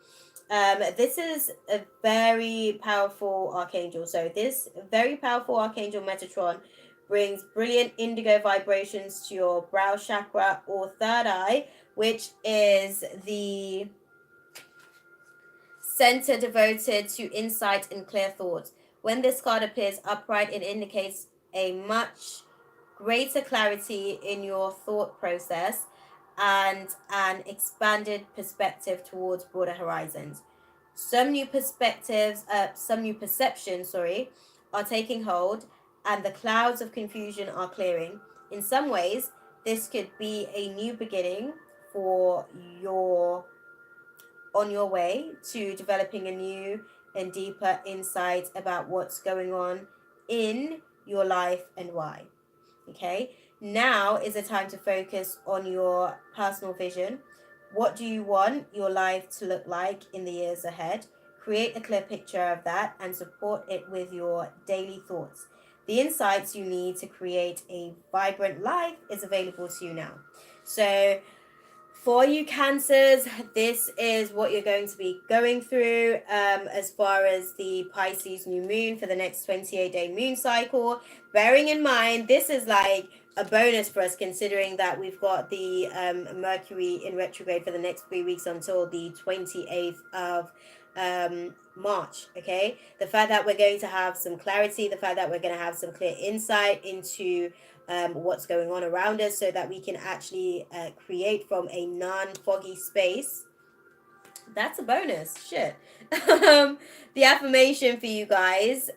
This is a very powerful archangel. So this very powerful Archangel Metatron brings brilliant indigo vibrations to your brow chakra or third eye, which is the center devoted to insight and clear thoughts. When this card appears upright, it indicates a much greater clarity in your thought process and an expanded perspective towards broader horizons. Some new perceptions, are taking hold, and the clouds of confusion are clearing. In some ways, this could be a new beginning for your on your way to developing a new and deeper insight about what's going on in your life and why. Okay, now is the time to focus on your personal vision. What do you want your life to look like in the years ahead? Create a clear picture of that and support it with your daily thoughts. The insights you need to create a vibrant life is available to you now. So for you Cancers, this is what you're going to be going through as far as the Pisces new moon for the next 28-day moon cycle. Bearing in mind, this is like a bonus for us, considering that we've got the Mercury in retrograde for the next 3 weeks until the 28th of March. Okay, the fact that we're going to have some clarity, the fact that we're going to have some clear insight into what's going on around us, so that we can actually create from a non-foggy space. That's a bonus. Shit. The affirmation for you guys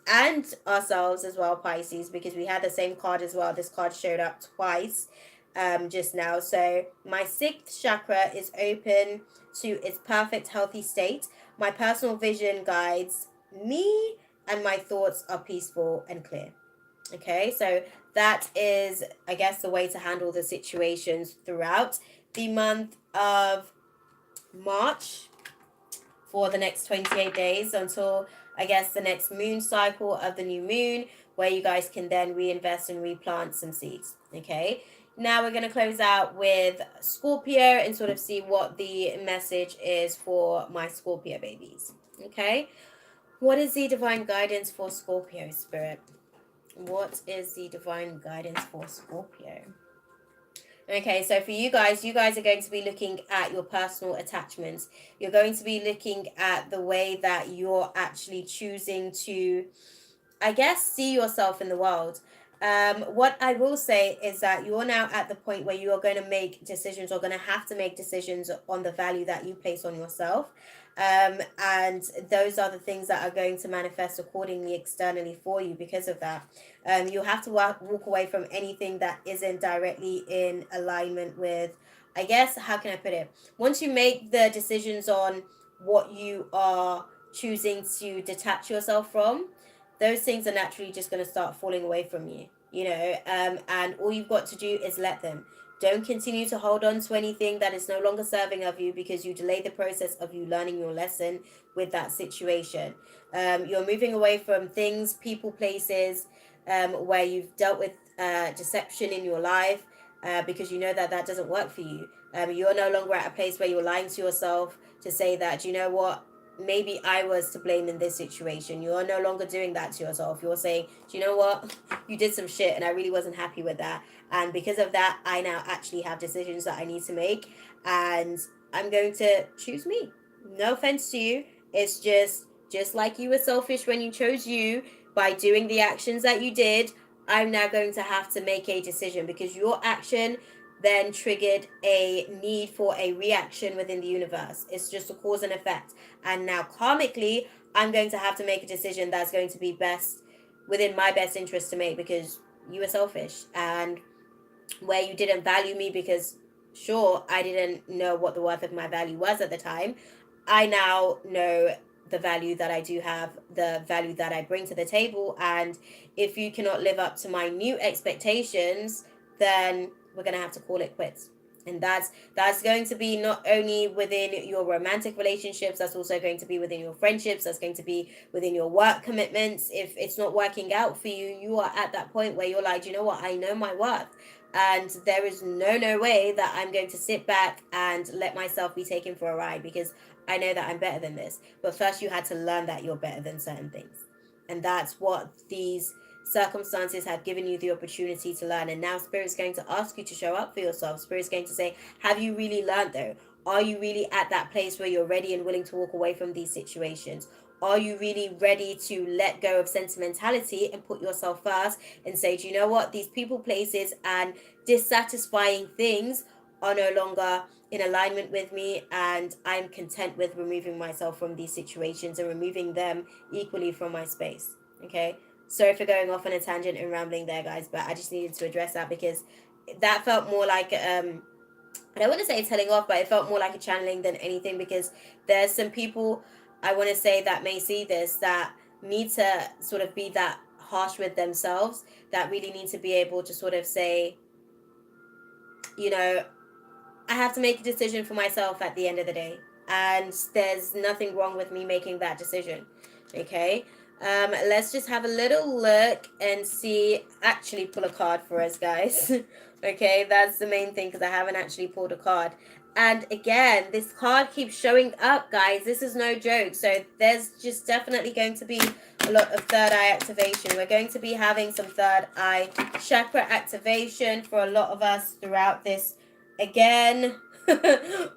and ourselves as well, Pisces, because we had the same card as well. This card showed up twice just now. So my sixth chakra is open to its perfect healthy state. My personal vision guides me, and my thoughts are peaceful and clear. Okay, so that is, I guess, the way to handle the situations throughout the month of March for the next 28 days until, I guess, the next moon cycle of the new moon, where you guys can then reinvest and replant some seeds. Okay, Now we're going to close out with Scorpio and sort of see what the message is for my Scorpio babies. Okay. What is the divine guidance for Scorpio, Spirit? What is the divine guidance for Scorpio? Okay, so for you guys are going to be looking at your personal attachments. You're going to be looking at the way that you're actually choosing to, I guess, see yourself in the world. What I will say is that you're now at the point where you are going to make decisions, or going to have to make decisions on the value that you place on yourself. And those are the things that are going to manifest accordingly externally for you because of that. You'll have to walk away from anything that isn't directly in alignment with, I guess, how can I put it? Once you make the decisions on what you are choosing to detach yourself from, those things are naturally just going to start falling away from you, and all you've got to do is let them. Don't continue to hold on to anything that is no longer serving of you, because you delay the process of you learning your lesson with that situation. You're moving away from things, people, places, where you've dealt with deception in your life, because you know that that doesn't work for you. You're no longer at a place where you're lying to yourself to say that, you know what, maybe I was to blame in this situation. You're no longer doing that to yourself. You're saying, do you know what? You did some shit and I really wasn't happy with that. And because of that, I now actually have decisions that I need to make. And I'm going to choose me. No offense to you. It's just like you were selfish when you chose you by doing the actions that you did. I'm now going to have to make a decision, because your action then triggered a need for a reaction within the universe. It's just a cause and effect. And now karmically, I'm going to have to make a decision that's going to be best within my best interest to make, because you were selfish, and where you didn't value me because, sure, I didn't know what the worth of my value was at the time. I now know the value that I do have, the value that I bring to the table. And if you cannot live up to my new expectations, then we're going to have to call it quits. And that's going to be not only within your romantic relationships, that's also going to be within your friendships, that's going to be within your work commitments. If it's not working out for you, you are at that point where you're like, you know what, I know my worth, and there is no way that I'm going to sit back and let myself be taken for a ride, because I know that I'm better than this. But first you had to learn that you're better than certain things, and that's what these circumstances have given you the opportunity to learn. And now Spirit's going to ask you to show up for yourself. Spirit's going to say, have you really learned though? Are you really at that place where you're ready and willing to walk away from these situations? Are you really ready to let go of sentimentality and put yourself first and say, do you know what, these people, places, and dissatisfying things are no longer in alignment with me, and I'm content with removing myself from these situations and removing them equally from my space. Okay, sorry for going off on a tangent and rambling there, guys, but I just needed to address that, because that felt more like I don't want to say telling off, but it felt more like a channeling than anything, because there's some people, I want to say, that may see this, that need to sort of be that harsh with themselves, that really need to be able to sort of say, you know, I have to make a decision for myself at the end of the day. And there's nothing wrong with me making that decision. Okay. Let's just have a little look and see. Actually, pull a card for us, guys. Okay, that's the main thing, because I haven't actually pulled a card. And again, this card keeps showing up, guys. This is no joke. So there's just definitely going to be a lot of third eye activation. We're going to be having some third eye chakra activation for a lot of us throughout this, again,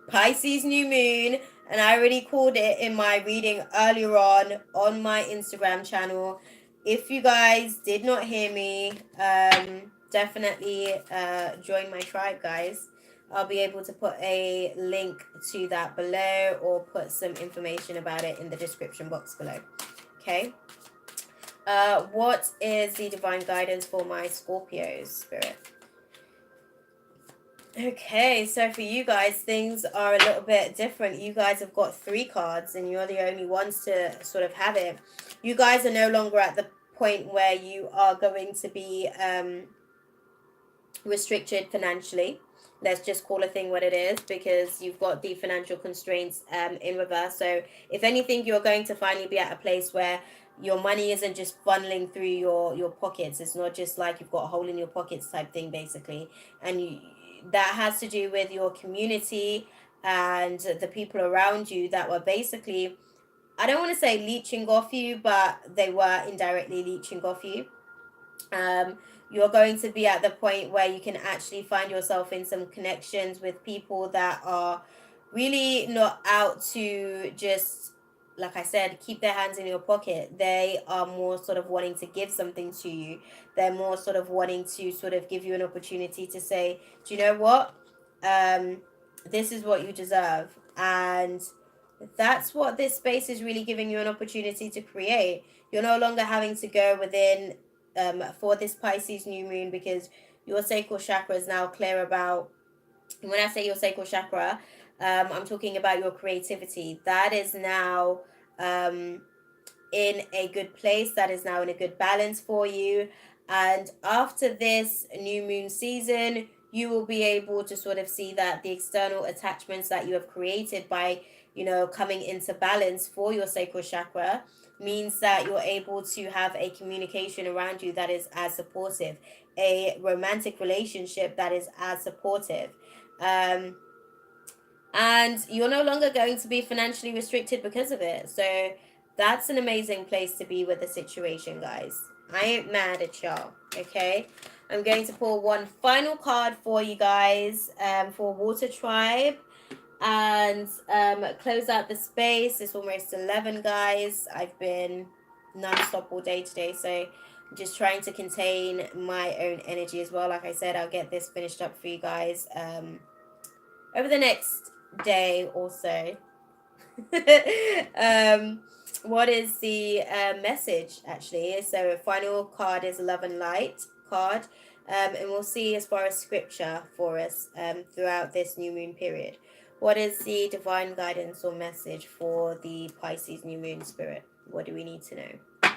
Pisces new moon. And I already called it in my reading earlier on my Instagram channel. If you guys did not hear me, definitely join my tribe, guys. I'll be able to put a link to that below, or put some information about it in the description box below. Okay. What is the divine guidance for my Scorpios, Spirit? Okay, so for you guys, things are a little bit different. You guys have got 3 cards, and you're the only ones to sort of have it. You guys are no longer at the point where you are going to be restricted financially. Let's just call a thing what it is, because you've got the financial constraints in reverse. So if anything, you're going to finally be at a place where your money isn't just funneling through your pockets. It's not just like you've got a hole in your pockets type thing, basically. And that has to do with your community and the people around you that were basically, I don't want to say leeching off you, but they were indirectly leeching off you. um, you're going to be at the point where you can actually find yourself in some connections with people that are really not out to just, like I said, keep their hands in your pocket. They are more sort of wanting to give something to you. They're more sort of wanting to sort of give you an opportunity to say, do you know what, um, this is what you deserve. And that's what this space is really giving you an opportunity to create. You're no longer having to go within, for this Pisces new moon, because your sacral chakra is now clear about, when I say your sacral chakra, I'm talking about your creativity. That is now um, in a good place, that is now in a good balance for you. And after this new moon season, you will be able to sort of see that the external attachments that you have created by, coming into balance for your sacral chakra means that you're able to have a communication around you that is as supportive, a romantic relationship that is as supportive. Um, and you're no longer going to be financially restricted because of it. So that's an amazing place to be with the situation, guys. I ain't mad at y'all. Okay, I'm going to pull one final card for you guys, for Water Tribe, and close out the space. It's almost 11, guys. I've been non-stop all day today, so I'm just trying to contain my own energy as well. Like I said, I'll get this finished up for you guys over the next day or so. What is the message, actually? So final card is Love and Light card, and we'll see as far as scripture for us throughout this new moon period. What is the divine guidance or message for the Pisces new moon spirit? What do we need to know?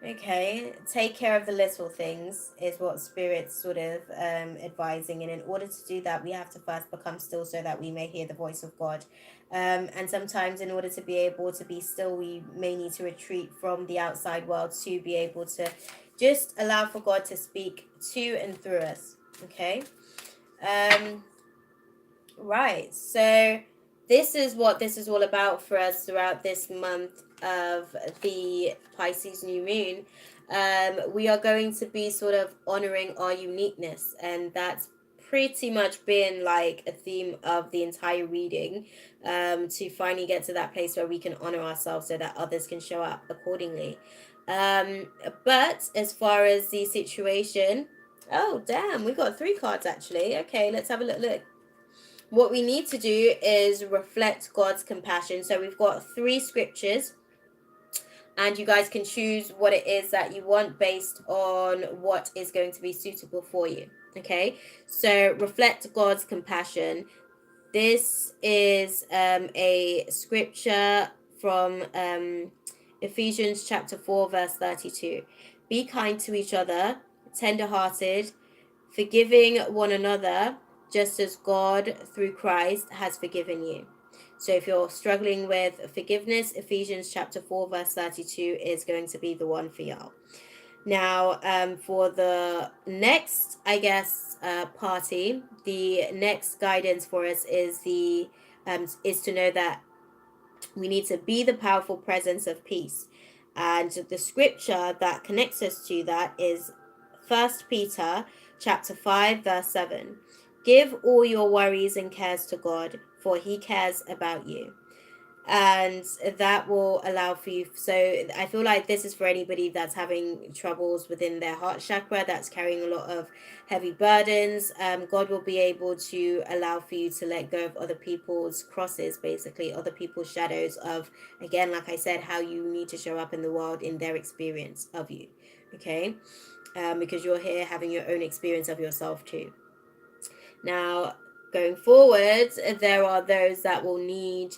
Okay, take care of the little things is what Spirit's sort of advising. And in order to do that, we have to first become still so that we may hear the voice of God. And sometimes in order to be able to be still, we may need to retreat from the outside world to be able to just allow for God to speak to and through us. Okay. Right. So this is what this is all about for us throughout this month of the Pisces new moon. We are going to be sort of honoring our uniqueness, and that's pretty much been like a theme of the entire reading, to finally get to that place where we can honor ourselves so that others can show up accordingly. But as far as the situation, oh damn, we got 3 cards actually. Okay, let's have a look. What we need to do is reflect God's compassion. So we've got 3 scriptures, and you guys can choose what it is that you want based on what is going to be suitable for you. Okay, so reflect God's compassion. This is a scripture from Ephesians chapter 4 verse 32. Be kind to each other, tender-hearted, forgiving one another, just as God through Christ has forgiven you. So if you're struggling with forgiveness, Ephesians chapter 4 verse 32 is going to be the one for y'all. Now, for the next, I guess, party, the next guidance for us is to know that we need to be the powerful presence of peace. And the scripture that connects us to that is 1 Peter chapter 5 verse 7. Give all your worries and cares to God, for he cares about you. And that will allow for you. So I feel like this is for anybody that's having troubles within their heart chakra, that's carrying a lot of heavy burdens. God will be able to allow for you to let go of other people's crosses, basically other people's shadows of, again, like I said, how you need to show up in the world in their experience of you. Okay, because you're here having your own experience of yourself too. Now, going forward, there are those that will need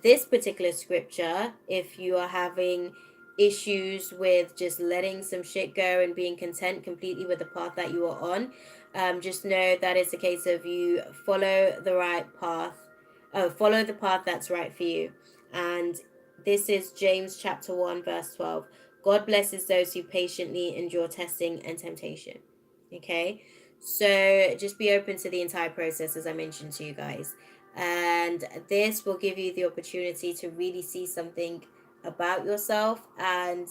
this particular scripture if you are having issues with just letting some shit go and being content completely with the path that you are on. Just know that it's a case of you follow the right path, follow the path that's right for you. And This is James chapter 1, verse 12. God blesses those who patiently endure testing and temptation. Okay? So just be open to the entire process, as I mentioned to you guys. And this will give you the opportunity to really see something about yourself and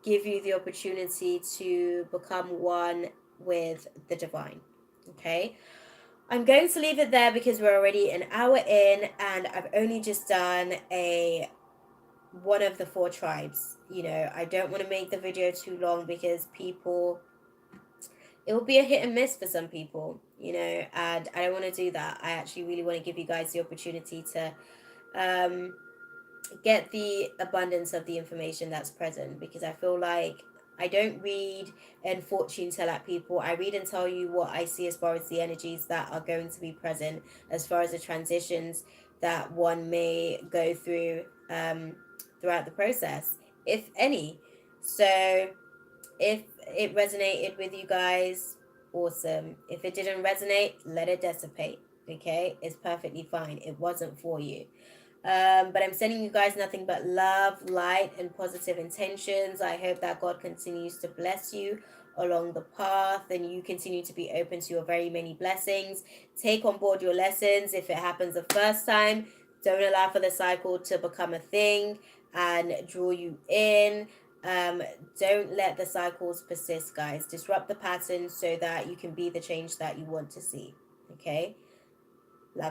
give you the opportunity to become one with the divine. Okay? I'm going to leave it there because we're already an hour in and I've only just done a one of the 4 tribes. I don't want to make the video too long because it will be a hit and miss for some people, and I don't want to do that. I actually really want to give you guys the opportunity to um, get the abundance of the information that's present, because I feel like I don't read and fortune tell at people. I read and tell you what I see as far as the energies that are going to be present, as far as the transitions that one may go through throughout the process, if any. So if it resonated with you guys, awesome. If it didn't resonate, let it dissipate. Okay, it's perfectly fine. It wasn't for you. But I'm sending you guys nothing but love, light, and positive intentions. I hope that God continues to bless you along the path and you continue to be open to your very many blessings. Take on board your lessons. If it happens the first time, don't allow for the cycle to become a thing and draw you in. Um, don't let the cycles persist, guys. Disrupt the pattern so that you can be the change that you want to see. Okay?